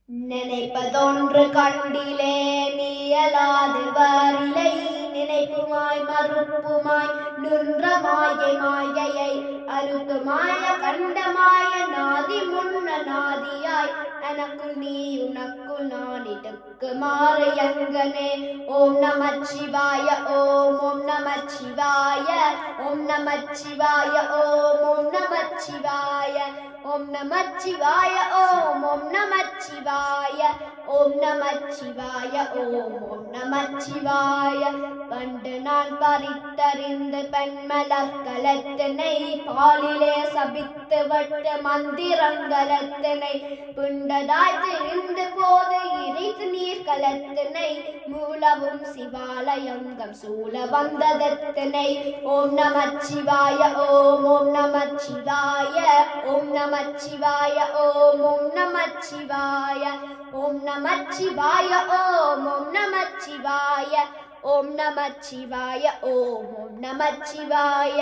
நினைப்பதொன்று கண்டிலே நீயலாது வாரிலை நினைப்புமாய் மறுப்புமாய் நின்ற மாயையை அறுத்து மாய கண்டமாய நாதி முன்ன நாதியாய் எனக்குள் நீ உனக்குள் நான் இடக்கு மாறு எங்கனே. ஓம் நமச்சிவாய ஓம் ஓம் நமச்சிவாய ஓம் நமச்சிவாய ஓம் ஓம் நமச்சிவாய ஓம் நமச்சிவாய ஓம் ஓம் நமச்சிவாய ஓம் நமச்சிவாய ஓம் ஓம் நமச்சிவாய. பண்டு நான் பறித்தறிந்து பெண்மலர் கலத்தினை பாலிலே சபித்து வட்ட மந்திரங்கலத்தினை புண்டதாய் திரிந்து போது இறைத்து நீர் கலத்தினை மூலவும் சிவாலயங்கம் சூழ வந்ததத்தினை. ஓம் நமச்சிவாய ஓம் ஓம் நமச்சிவாய ஓம் நமச்சிவாய ஓம் ஓம் நமச்சிவாய ஓம் நமச்சிவாய ஓம் ஓம் நமச்சிவாய ஓம் நமச்சிவாய ஓம் ஓம் நமச்சிவாய.